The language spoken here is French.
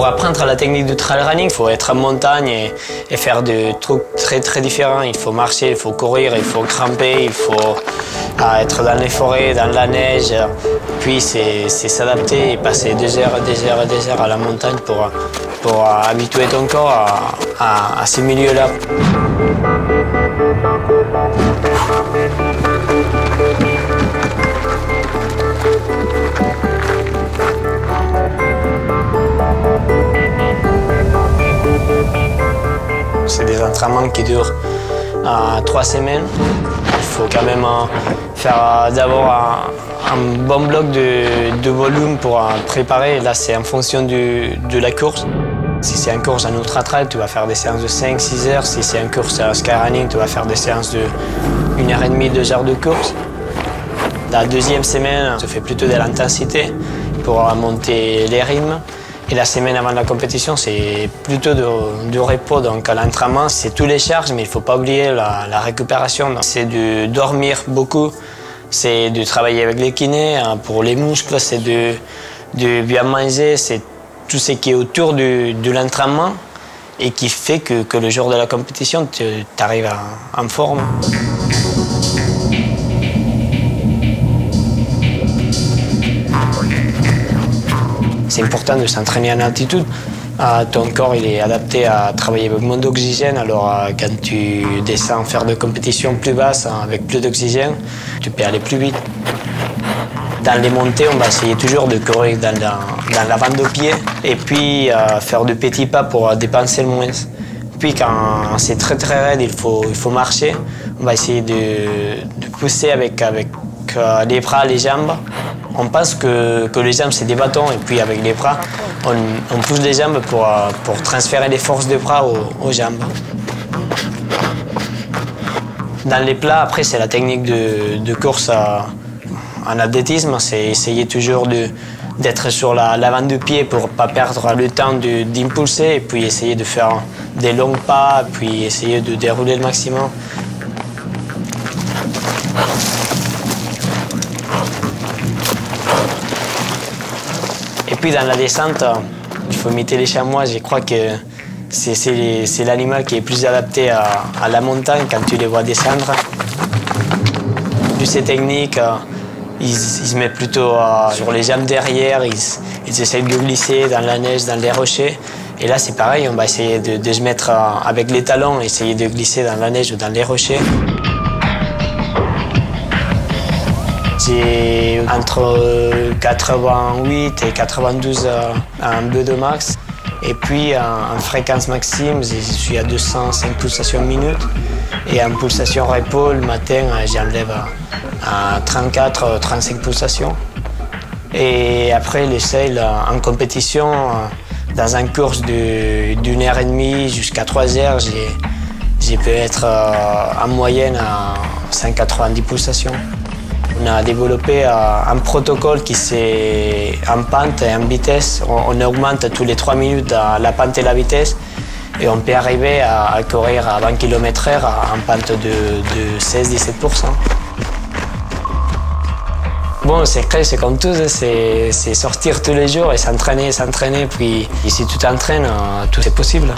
Pour apprendre la technique du trail running, il faut être en montagne et faire des trucs très différents. Il faut marcher, il faut courir, il faut grimper, il faut être dans les forêts, dans la neige. Puis c'est s'adapter et passer des heures à la montagne pour habituer ton corps à ces milieux-là. C'est des entraînements qui durent 3 semaines. Il faut quand même faire d'abord un bon bloc de volume pour préparer. Là, c'est en fonction de la course. Si c'est une course en ultra-trail, tu vas faire des séances de 5-6 heures. Si c'est une course à skyrunning, tu vas faire des séances de 1h30, 2 heures de course. La deuxième semaine, tu fais plutôt de l'intensité pour monter les rythmes. Et la semaine avant la compétition, c'est plutôt du repos. Donc l'entraînement, c'est tous les charges, mais il ne faut pas oublier la récupération. C'est de dormir beaucoup, c'est de travailler avec les kinés pour les muscles, c'est de bien manger, c'est tout ce qui est autour de l'entraînement et qui fait que le jour de la compétition, tu arrives en forme. C'est important de s'entraîner en altitude. Ton corps il est adapté à travailler avec moins d'oxygène, alors quand tu descends faire des compétitions plus basses avec plus d'oxygène, tu peux aller plus vite. Dans les montées, on va essayer toujours de courir dans l'avant de pied et puis faire de petits pas pour dépenser le moins. Puis quand c'est très raide, il faut marcher. On va essayer de pousser avec les bras, les jambes. On pense que les jambes, c'est des bâtons, et puis avec les bras, on pousse les jambes pour transférer les forces des bras aux jambes. Dans les plats, après, c'est la technique de course en athlétisme. C'est essayer toujours d'être sur l'avant du pied pour ne pas perdre le temps d'impulser, et puis essayer de faire des longs pas, puis essayer de dérouler le maximum. Et puis dans la descente, il faut imiter les chamois. Je crois que c'est l'animal qui est plus adapté à la montagne quand tu les vois descendre. Vu ces techniques, ils se mettent plutôt sur les jambes derrière, ils essayent de glisser dans la neige, dans les rochers. Et là c'est pareil, on va essayer de se mettre avec les talons, essayer de glisser dans la neige ou dans les rochers. J'ai entre 88 et 92 en BE2 max. Et puis en fréquence maxime, je suis à 205 pulsations minute. Et en pulsation repos, le matin, j'enlève à 34-35 pulsations. Et après, les seuils en compétition, dans une course d'1h30 jusqu'à 3 heures, j'ai pu être en moyenne à 190 pulsations. On a développé un protocole qui c'est en pente et en vitesse. On augmente tous les 3 minutes la pente et la vitesse. Et on peut arriver à courir à 20 km/h en pente de 16-17%. Bon, le secret, c'est comme tout, c'est sortir tous les jours et s'entraîner. Puis si tu t'entraînes, tout est possible.